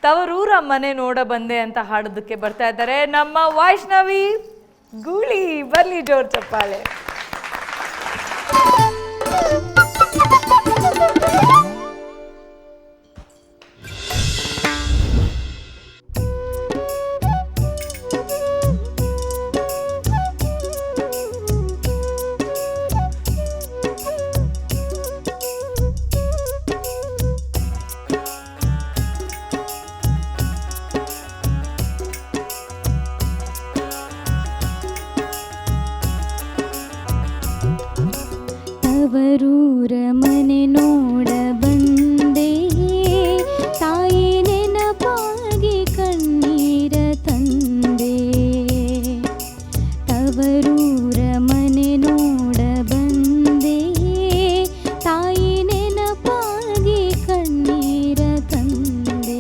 ತವರೂರ ಮನೆ ನೋಡ ಬಂದೆ ಅಂತ ಹಾಡೋದಕ್ಕೆ ಬರ್ತಾ ಇದ್ದಾರೆ ನಮ್ಮ ವೈಷ್ಣವಿ ಗೂಳಿ. ಬರ್ಲಿ ಜೋರ್ ಚಪ್ಪಾಳೆ. ತವರೂರ ಮನೆ ನೋಡ ಬಂದೆ, ತಾಯಿ ನೆನಪಾಗಿ ಕಣ್ಣೀರ ತಂದೆ. ತವರೂರ ಮನೆ ನೋಡ ಬಂದೆ, ತಾಯಿ ನೆನಪಾಗಿ ಕಣ್ಣೀರ ತಂದೆ.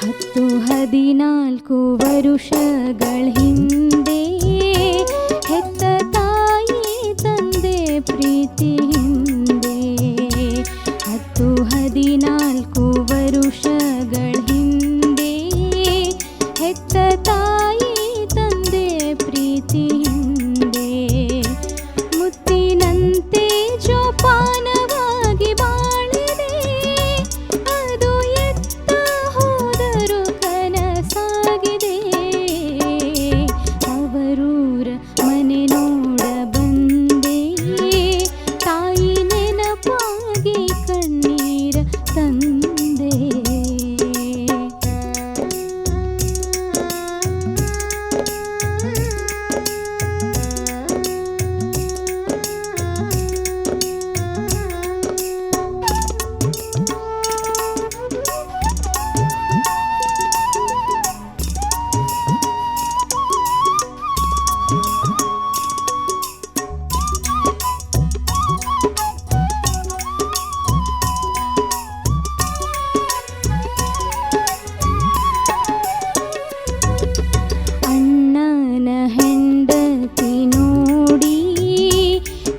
ಹತ್ತು 14 ವರುಷಗಳ ಹಿಂದೆ ಹೆತ್ತ ತಾಯಿ ತಂದೆ ಪ್ರೀತಿ ಹಿಂದೆ. 10 14 ವರುಷಗಳ ಹಿಂದೆ ಹೆತ್ತ ತಾಯಿ ತಂದೆ ಪ್ರೀತಿ ಹಿಂದೆ. ಮುತ್ತಿನಂತೆ ಜೋಪಾನವಾಗಿ ಬಾಳಿದೆ, ಅದು ಎತ್ತ ಹೋದರೂ ಕನಸಾಗಿದೆ. ತವರೂರ ಮನೆ ನೋಡ ಬಂದೆ, ತಾಯಿ ನೆನಪಾಗಿ ಕಣ್ಣೀರ ತಂದೆ. ಅಣ್ಣನ ಹೆಂಡತಿ ನೋಡಿ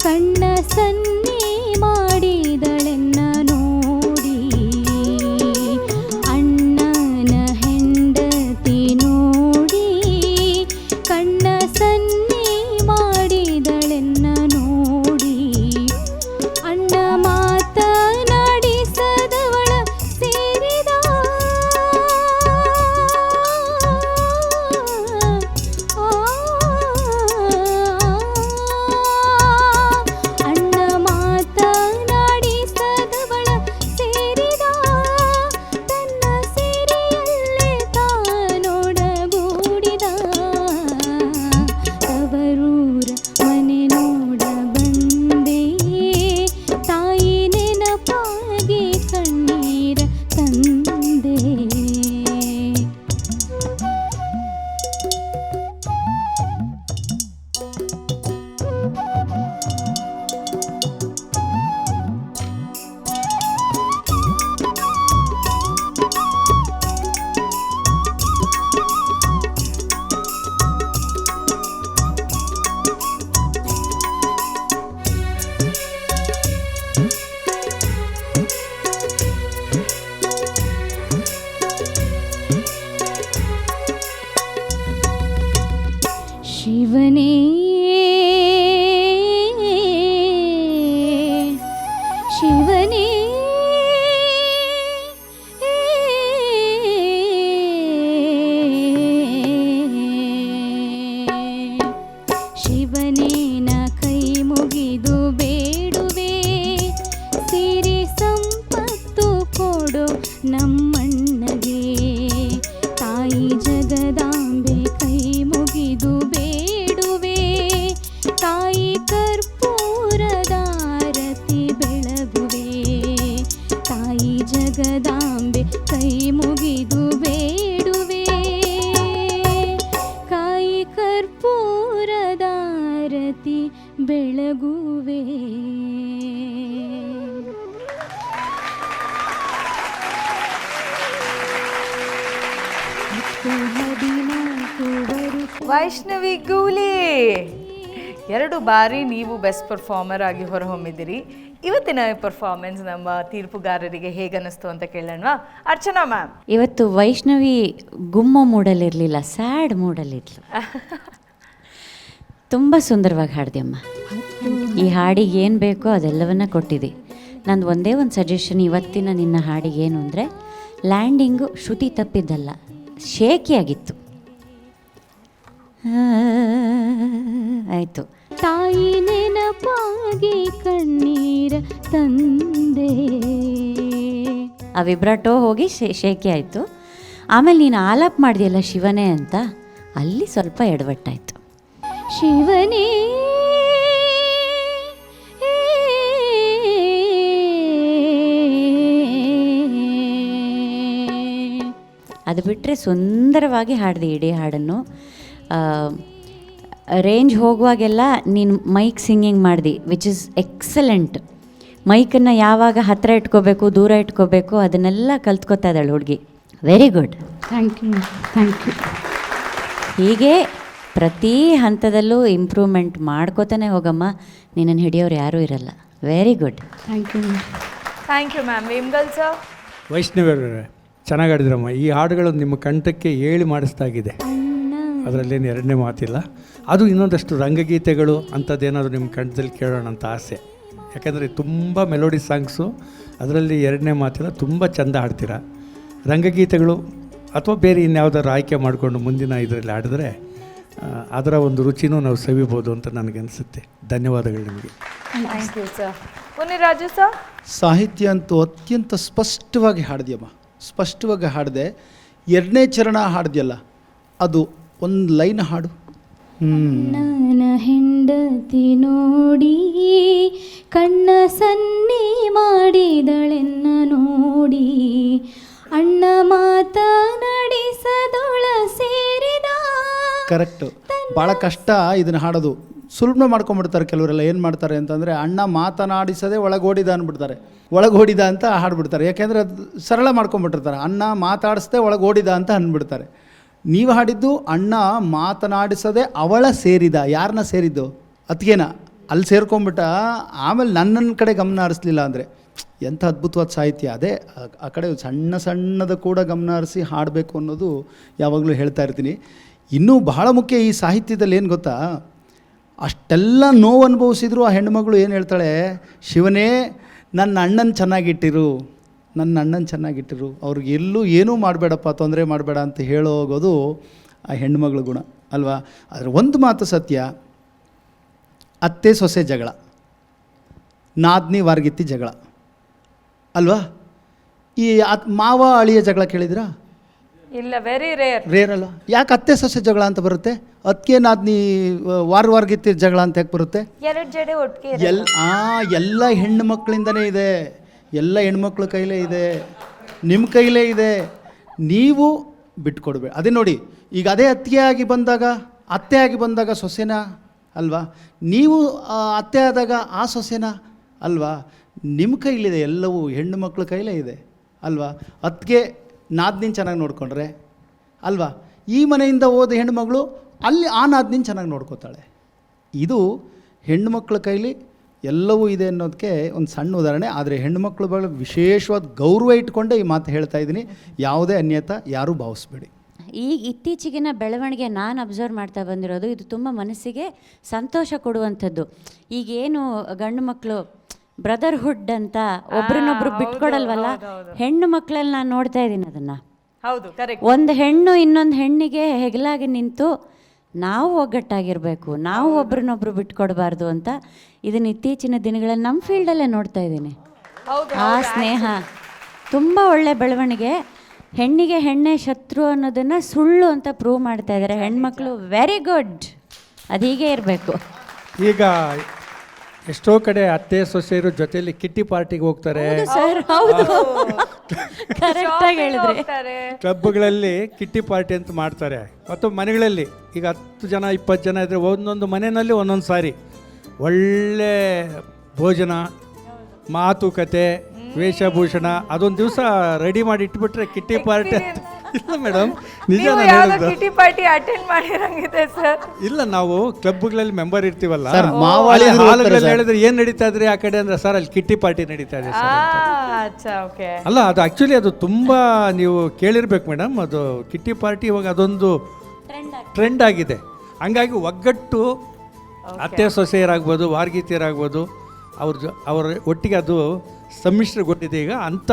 ಕಣ್ಣ ಸನ್ನೆ ಮಾಡಿದಳೆನ್ನ ನೋಡಿ. ಅಣ್ಣನ ಹೆಂಡತಿ ನೋಡಿ ಕಣ್ಣ ಸನ್ನೆ ಮಾಡಿದಳೆನ್ನ ನೋಡಿ. ಅಣ್ಣ ಮಾತನಾಡಿಸದವಳ ಸೇರಿದ, ಅಣ್ಣ ಮಾತನಾಡಿಸದವಳ ಸೇರಿದ, ತನ್ನ ಸಿರಿಯಲ್ಲೇ ತಾನೊಡಗೂಡಿದ. ತವರೂರ ಮನೆ ನೋಡ ಬಂದೆ, ತಾಯಿ ನೆನಪಾಗಿ ಕಣ್ಣೀರ ತಂದೆ. ಶಿವನೇ ಶಿವನೇ ಶಿವನೇ ನ ಕೈ ಮುಗಿದು ಬೇಡುವೆ, ಸಿರಿ ಸಂಪತ್ತು ಕೊಡು ನಮ್ಮಣ್ಣಗೆ. ತಾಯಿ ಜಗದಾಂಬೆ ಕೈ ಮುಗಿದು ಬೇಡುವೆ, ತಾಯಿ ಕರ್ಪೂರದಾರತಿ ಬೆಳಗುವೆ. ವೈಷ್ಣವಿ ಗೂಳಿ 2 ಬಾರಿ ನೀವು ಬೆಸ್ಟ್ ಪರ್ಫಾರ್ಮರ್ ಆಗಿ ಹೊರಹೊಮ್ಮಿದ್ದೀರಿ. ಇವತ್ತಿನ ಪರ್ಫಾರ್ಮೆನ್ಸ್ ನಮ್ಮ ತೀರ್ಪುಗಾರರಿಗೆ ಹೇಗನ್ನಿಸ್ತು ಅಂತ ಕೇಳೋಣ. ಅರ್ಚನಾ ಮ್ಯಾಮ್, ಇವತ್ತು ವೈಷ್ಣವಿ ಗುಮ್ಮ ಮೂಡಲ್ಲಿರಲಿಲ್ಲ, ಸ್ಯಾಡ್ ಮೂಡಲ್ಲಿದ್ಲು. ತುಂಬ ಸುಂದರವಾಗಿ ಹಾಡಿದೆಯಮ್ಮ. ಈ ಹಾಡಿಗೆ ಏನು ಬೇಕೋ ಅದೆಲ್ಲವನ್ನ ಕೊಟ್ಟಿದೆ. ನಂದು ಒಂದೇ ಒಂದು ಸಜೆಷನ್ ಇವತ್ತಿನ ನಿನ್ನ ಹಾಡಿಗೆ ಏನು ಅಂದರೆ, ಲ್ಯಾಂಡಿಂಗು ಶ್ರುತಿ ತಪ್ಪಿದ್ದಲ್ಲ, ಶೇಕಿಯಾಗಿತ್ತು. ಆಯಿತು. ತಾಯಿ ನೆನಪಾಗಿ ಕಣ್ಣೀರ ತಂದೆ. ಆ ವಿಬ್ರಾಟೋ ಹೋಗಿ ಶೇಕಿ ಆಯಿತು. ಆಮೇಲೆ ನೀನು ಆಲಾಪ್ ಮಾಡಿದೆಯಲ್ಲ ಶಿವನೇ ಅಂತ, ಅಲ್ಲಿ ಸ್ವಲ್ಪ ಎಡವಟ್ಟಾಯಿತು. ಶಿವನೇ ಅದು ಬಿಟ್ಟರೆ ಸುಂದರವಾಗಿ ಹಾಡಿದೆ ಇಡೀ ಹಾಡನ್ನು. ರೇಂಜ್ ಹೋಗುವಾಗೆಲ್ಲ ನೀನು ಮೈಕ್ ಸಿಂಗಿಂಗ್ ಮಾಡಿದೆ, ವಿಚ್ ಇಸ್ ಎಕ್ಸಲೆಂಟ್. ಮೈಕನ್ನು ಯಾವಾಗ ಹತ್ತಿರ ಇಟ್ಕೋಬೇಕು, ದೂರ ಇಟ್ಕೋಬೇಕು, ಅದನ್ನೆಲ್ಲ ಕಲ್ತ್ಕೊತಾ ಇದ್ದಾಳೆ ಹುಡುಗಿ. Very good. Thank you, thank you. ಹೀಗೆ ಪ್ರತಿ ಹಂತದಲ್ಲೂ ಇಂಪ್ರೂವ್ಮೆಂಟ್ ಮಾಡ್ಕೋತಾನೆ ಹೋಗಮ್ಮ, ನಿನ್ನನ್ನು ಹಿಡಿಯೋರು ಯಾರೂ ಇರಲ್ಲ. Very good. Thank you. Thank you ma'am. ವಿಮ್ಗಲ್ ಸರ್, ವೈಷ್ಣವಿ ಅವರೇ ಚೆನ್ನಾಗಿ ಆಡಿದ್ರಮ್ಮ. ಈ ಹಾಡುಗಳು ನಿಮ್ಮ ಕಂಠಕ್ಕೆ ಹೇಳಿ ಮಾಡಿಸ್ದಾಗಿದೆ, ಅದರಲ್ಲೇನು ಎರಡನೇ ಮಾತಿಲ್ಲ. ಅದು ಇನ್ನೊಂದಷ್ಟು ರಂಗಗೀತೆಗಳು ಅಂಥದ್ದೇನಾದರೂ ನಿಮ್ಮ ಕಂಠದಲ್ಲಿ ಕೇಳೋಣ ಅಂತ ಆಸೆ. ಯಾಕೆಂದರೆ ತುಂಬ ಮೆಲೋಡಿ ಸಾಂಗ್ಸು, ಅದರಲ್ಲಿ ಎರಡನೇ ಮಾತಿಲ್ಲ, ತುಂಬ ಚೆಂದ ಹಾಡ್ತೀರಾ. ರಂಗಗೀತೆಗಳು ಅಥವಾ ಬೇರೆ ಇನ್ಯಾವುದಾದ್ರು ಆಯ್ಕೆ ಮಾಡಿಕೊಂಡು ಮುಂದಿನ ಇದರಲ್ಲಿ ಹಾಡಿದ್ರೆ ಅದರ ಒಂದು ರುಚಿನೂ ನಾವು ಸವಿಬೋದು ಅಂತ ನನಗನ್ಸುತ್ತೆ. ಧನ್ಯವಾದಗಳು ನಿಮಗೆ. Thank you sir. Muniraju sir, ಸಾಹಿತ್ಯ ಅಂತೂ ಅತ್ಯಂತ ಸ್ಪಷ್ಟವಾಗಿ ಹಾಡಿದ್ಯಮ್ಮ, ಸ್ಪಷ್ಟವಾಗಿ ಹಾಡಿದೆ. 2ನೇ ಚರಣ ಹಾಡಿದ್ಯಲ್ಲ, ಅದು ಒಂದು ಲೈನ್ ಹಾಡು. ನನ್ನ ಹೆಂಡತಿ ನೋಡಿ ಕಣ್ಣ ಸನ್ನೆ ಮಾಡಿದಳೆನ್ನ ನೋಡಿ, ಅಣ್ಣ ಮಾತನಾಡಿಸದೊಳ ಸೇರಿದ. ಕರೆಕ್ಟು. ಭಾಳ ಕಷ್ಟ ಇದನ್ನು ಹಾಡೋದು. ಸುಲಭ ಮಾಡ್ಕೊಂಡ್ಬಿಡ್ತಾರೆ ಕೆಲವರೆಲ್ಲ. ಏನು ಮಾಡ್ತಾರೆ ಅಂತಂದರೆ, ಅಣ್ಣ ಮಾತನಾಡಿಸದೆ ಒಳಗೋಡಿದ ಅಂದ್ಬಿಡ್ತಾರೆ, ಒಳಗೋಡಿದ ಅಂತ ಹಾಡ್ಬಿಡ್ತಾರೆ. ಯಾಕೆಂದರೆ ಅದು ಸರಳ ಮಾಡ್ಕೊಂಡ್ಬಿಟ್ಟಿರ್ತಾರೆ. ಅಣ್ಣ ಮಾತಾಡಿಸದೆ ಒಳಗೋಡಿದ ಅಂತ ಅಂದ್ಬಿಡ್ತಾರೆ. ನೀವು ಹಾಡಿದ್ದು ಅಣ್ಣ ಮಾತನಾಡಿಸದೆ ಅವಳ ಸೇರಿದ. ಯಾರನ್ನ ಸೇರಿದ್ದು? ಅತ್ತಿಗೆನ. ಅಲ್ಲಿ ಸೇರ್ಕೊಂಡ್ಬಿಟ್ಟ. ಆಮೇಲೆ ನನ್ನನ್ನು ಕಡೆ ಗಮನ ಹರಿಸ್ಲಿಲ್ಲ ಅಂದರೆ ಎಂಥ ಅದ್ಭುತವಾದ ಸಾಹಿತ್ಯ. ಅದೇ ಆ ಕಡೆ ಸಣ್ಣ ಸಣ್ಣದ ಕೂಡ ಗಮನ ಹರಿಸಿ ಹಾಡಬೇಕು ಅನ್ನೋದು ಯಾವಾಗಲೂ ಹೇಳ್ತಾ ಇರ್ತೀನಿ. ಇನ್ನೂ ಬಹಳ ಮುಖ್ಯ ಈ ಸಾಹಿತ್ಯದಲ್ಲಿ ಏನು ಗೊತ್ತಾ, ಅಷ್ಟೆಲ್ಲ ನೋವು ಅನುಭವಿಸಿದ್ರು ಆ ಹೆಣ್ಣುಮಗಳು ಏನು ಹೇಳ್ತಾಳೆ, ಶಿವನೇ ನನ್ನ ಅಣ್ಣನ ಚೆನ್ನಾಗಿಟ್ಟಿರು, ನನ್ನ ಅಣ್ಣನ ಚೆನ್ನಾಗಿಟ್ಟಿರು, ಅವ್ರಿಗೆ ಎಲ್ಲೂ ಏನೂ ಮಾಡಬೇಡಪ್ಪ, ತೊಂದರೆ ಮಾಡಬೇಡ ಅಂತ ಹೇಳೋಗೋದು ಆ ಹೆಣ್ಣುಮಗಳ ಗುಣ ಅಲ್ವಾ. ಆದರೆ ಒಂದು ಮಾತು ಸತ್ಯ, ಅತ್ತೆ ಸೊಸೆ ಜಗಳ, ನಾದ್ನಿ ವಾರ್ಗಿತ್ತಿ ಜಗಳ ಅಲ್ವಾ. ಈ ಮಾವ ಅಳಿಯ ಜಗಳ ಕೇಳಿದಿರಾ? ಇಲ್ಲ, ವೆರಿ ರೇರ್. ರೇರ್ ಅಲ್ಲ. ಯಾಕೆ ಅತ್ತೆ ಸೊಸೆ ಜಗಳ ಅಂತ ಬರುತ್ತೆ? ಅದಕ್ಕೆ ನಾದ್ನಿ ವಾರ್ಗಿತ್ತಿ ಜಗಳ ಅಂತ ಯಾಕೆ ಬರುತ್ತೆ? 2 ಜಡೆ ಒಟ್ಟಿಗೆ ಎಲ್ಲ ಹೆಣ್ಣು ಮಕ್ಕಳಿಂದನೇ ಇದೆ, ಎಲ್ಲ ಹೆಣ್ಮಕ್ಳ ಕೈಲೇ ಇದೆ, ನಿಮ್ಮ ಕೈಲೇ ಇದೆ. ನೀವು ಬಿಟ್ಕೊಡ್ಬೇಡಿ. ಅದೇ ನೋಡಿ, ಈಗ ಅದೇ ಅತ್ತೆ ಆಗಿ ಬಂದಾಗ ಸೊಸೆನ ಅಲ್ವಾ, ನೀವು ಅತ್ತೆ ಆದಾಗ ಆ ಸೊಸೆನ ಅಲ್ವಾ. ನಿಮ್ಮ ಕೈಲಿದೆ, ಎಲ್ಲವೂ ಹೆಣ್ಣು ಮಕ್ಕಳ ಕೈಲೇ ಇದೆ ಅಲ್ವಾ. ಅತ್ತಿಗೆ ನಾದ್ನಿನ ಚೆನ್ನಾಗಿ ನೋಡಿಕೊಂಡ್ರೆ ಅಲ್ವಾ, ಈ ಮನೆಯಿಂದ ಹೋದ ಹೆಣ್ಣುಮಗಳು ಅಲ್ಲಿ ಆ ನಾದ್ನಿನ ಚೆನ್ನಾಗಿ ನೋಡ್ಕೋತಾಳೆ. ಇದು ಹೆಣ್ಣು ಮಕ್ಕಳ ಕೈಲಿ ಎಲ್ಲವೂ ಇದೆ ಅನ್ನೋದಕ್ಕೆ ಒಂದು ಸಣ್ಣ ಉದಾಹರಣೆ. ಆದರೆ ಹೆಣ್ಣುಮಕ್ಳ ಬಗ್ಗೆ ವಿಶೇಷವಾದ ಗೌರವ ಇಟ್ಕೊಂಡೇ ಈ ಮಾತು ಹೇಳ್ತಾ ಇದ್ದೀನಿ. ಯಾವುದೇ ಅನ್ಯತಾ ಯಾರೂ ಭಾವಿಸ್ಬೇಡಿ. ಈಗ ಇತ್ತೀಚೆಗಿನ ಬೆಳವಣಿಗೆ ನಾನು ಅಬ್ಸರ್ವ್ ಮಾಡ್ತಾ ಬಂದಿರೋದು, ಇದು ತುಂಬ ಮನಸ್ಸಿಗೆ ಸಂತೋಷ ಕೊಡುವಂಥದ್ದು. ಈಗೇನು ಗಂಡು ಮಕ್ಕಳು ಬ್ರದರ್ಹುಡ್ ಅಂತ ಒಬ್ರನ್ನೊಬ್ರು ಬಿಟ್ಕೊಡಲ್ವಲ್ಲ, ಹೆಣ್ಣು ಮಕ್ಕಳಲ್ಲಿ ನಾನು ನೋಡ್ತಾ ಇದ್ದೀನಿ ಅದನ್ನು. ಹೌದು, ಕರೆಕ್ಟ್. ಒಂದು ಹೆಣ್ಣು ಇನ್ನೊಂದು ಹೆಣ್ಣಿಗೆ ಹೆಗಲಾಗಿ ನಿಂತು ನಾವು ಒಗ್ಗಟ್ಟಾಗಿರಬೇಕು, ನಾವು ಒಬ್ರನ್ನೊಬ್ರು ಬಿಟ್ಕೊಡ್ಬಾರ್ದು ಅಂತ ಇದನ್ನು ಇತ್ತೀಚಿನ ದಿನಗಳಲ್ಲಿ ನಮ್ಮ ಫೀಲ್ಡಲ್ಲೇ ನೋಡ್ತಾ ಇದ್ದೀನಿ. ಆ ಸ್ನೇಹ ತುಂಬ ಒಳ್ಳೆ ಬೆಳವಣಿಗೆ. ಹೆಣ್ಣಿಗೆ ಹೆಣ್ಣೆ ಶತ್ರು ಅನ್ನೋದನ್ನು ಸುಳ್ಳು ಅಂತ ಪ್ರೂವ್ ಮಾಡ್ತಾ ಇದ್ದಾರೆ ಹೆಣ್ಮಕ್ಳು. Very good. ಅದು ಹೀಗೆ ಇರಬೇಕು. ಈಗ ಎಷ್ಟೋ ಕಡೆ ಅತ್ತೆ ಸೊಸೆಯರು ಜೊತೆಯಲ್ಲಿ ಕಿಟ್ಟಿ ಪಾರ್ಟಿಗೆ ಹೋಗ್ತಾರೆ, ಸರ್ ಹೌದು, ಕರೆಕ್ಟಾಗಿ ಹೇಳಿದ್ರೆ. ಕ್ಲಬ್ಗಳಲ್ಲಿ ಕಿಟ್ಟಿ ಪಾರ್ಟಿ ಅಂತ ಮಾಡ್ತಾರೆ. ಮತ್ತು ಮನೆಗಳಲ್ಲಿ ಈಗ 10 ಜನ 20 ಜನ ಇದ್ದರೆ ಒಂದೊಂದು ಮನೆಯಲ್ಲಿ ಒಂದೊಂದು ಸಾರಿ ಒಳ್ಳೆ ಭೋಜನ, ಮಾತುಕತೆ, ವೇಷಭೂಷಣ, ಅದೊಂದು ದಿವಸ ರೆಡಿ ಮಾಡಿ ಇಟ್ಬಿಟ್ರೆ ಕಿಟ್ಟಿ ಪಾರ್ಟಿ ಅಂತ ಇಲ್ಲ ಮೇಡಮ್, ನಿಜ ನೀವು ನಾನು ಯಾವ್ದೋ ಹೇಳೋದು. ಕಿಟಿ ಪಾರ್ಟಿ ಅಟೆಂಡ್ ಮಾಡಿರಂಗಿದೆ ಸರ್. ಇಲ್ಲ, ನಾವು ಕ್ಲಬ್ಗಳಲ್ಲಿ ಮೆಂಬರ್ ಇರ್ತೀವಲ್ಲ, ಸರ್, ಮಾವಾಳಿ ಅಲ್ಲಿ ಇದ್ರು ಹಾಲುಗಳಲ್ಲಿ ಹೋಗ್ತಾರೆ ಸರ್. ಹೇಳಿದ್ರೆ ಏನ್ ನಡೀತಾ ಇದ್ರಿ ಆ ಕಡೆ ಅಂದ್ರೆ, ಸರ್ ಅಲ್ಲಿ ಕಿಟ್ಟಿ ಪಾರ್ಟಿ ನಡೀತಾ ಇದೆ ಸರ್ ಅಂತ. ಅಚ್ಚಾ, ಓಕೆ. ಅಲ್ಲ, ಅದು ಆ್ಯಕ್ಚುಲಿ ಅದು ತುಂಬ ನೀವು ಕೇಳಿರ್ಬೇಕು ಮೇಡಮ್, ಅದು ಕಿಟ್ಟಿ ಪಾರ್ಟಿ ಇವಾಗ ಅದೊಂದು ಟ್ರೆಂಡ್ ಆಗಿದೆ. ಹಂಗಾಗಿ ಒಗ್ಗಟ್ಟು ಅತ್ತೆ ಸೊಸೆಯರಾಗ್ಬೋದು, ವಾರ್ಗೀತಿಯರಾಗ್ಬೋದು, ಅವ್ರ ಒಟ್ಟಿಗೆ ಅದು ಸಮ್ಮಿಶ್ರಗೊಂಡಿದೆ ಈಗ. ಅಂತ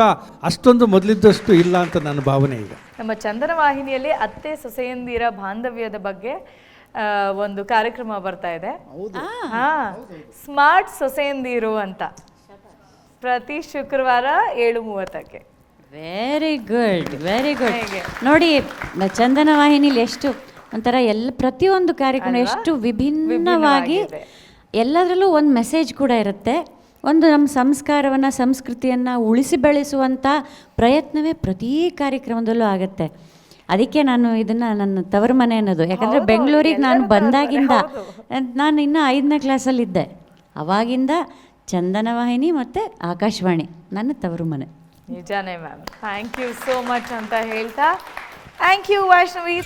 ಅಷ್ಟೊಂದು ಮೊದಲಿದ್ದಷ್ಟು ಇಲ್ಲ ಅಂತ ನನ್ನ ಭಾವನೆ ಈಗ. ನಮ್ಮ ಚಂದನ ವಾಹಿನಿಯಲ್ಲಿ ಅತ್ತೆ ಸೊಸೆಯಂದಿರ ಬಾಂಧವ್ಯದ ಬಗ್ಗೆ ಒಂದು ಕಾರ್ಯಕ್ರಮ ಬರ್ತಾ ಇದೆ. ಹಾ, ಸ್ಮಾರ್ಟ್ ಸೊಸೆಯಂದಿರು ಅಂತ, ಪ್ರತಿ ಶುಕ್ರವಾರ 7:30ಕ್ಕೆ. Very good, very good. ಹೇಗೆ? ನೋಡಿ, ಚಂದನ ವಾಹಿನಿಲಿ ಎಷ್ಟು ಒಂಥರ ಪ್ರತಿಯೊಂದು ಕಾರ್ಯಕ್ರಮ ಎಷ್ಟು ವಿಭಿನ್ನವಾಗಿ, ಎಲ್ಲದರಲ್ಲೂ ಒಂದು ಮೆಸೇಜ್ ಕೂಡ ಇರುತ್ತೆ. ಒಂದು ನಮ್ಮ ಸಂಸ್ಕಾರವನ್ನು, ಸಂಸ್ಕೃತಿಯನ್ನು ಉಳಿಸಿ ಬೆಳೆಸುವಂಥ ಪ್ರಯತ್ನವೇ ಪ್ರತಿ ಕಾರ್ಯಕ್ರಮದಲ್ಲೂ ಆಗುತ್ತೆ. ಅದಕ್ಕೆ ನಾನು ಇದನ್ನು ನನ್ನ ತವರು ಮನೆ ಅನ್ನೋದು. ಯಾಕಂದರೆ ಬೆಂಗಳೂರಿಗೆ ನಾನು ಬಂದಾಗಿಂದ, ನಾನು ಇನ್ನೂ 5ನೇ ಕ್ಲಾಸಲ್ಲಿದ್ದೆ, ಅವಾಗಿಂದ ಚಂದನ ವಾಹಿನಿ ಮತ್ತು ಆಕಾಶವಾಣಿ ನನ್ನ ತವರು ಮನೆ. ನಿಜಾನೇ ma'am. Thank you so much ಅಂತ ಹೇಳ್ತಾ, ಥ್ಯಾಂಕ್ ಯು ವೈಷ್ಣವಿ.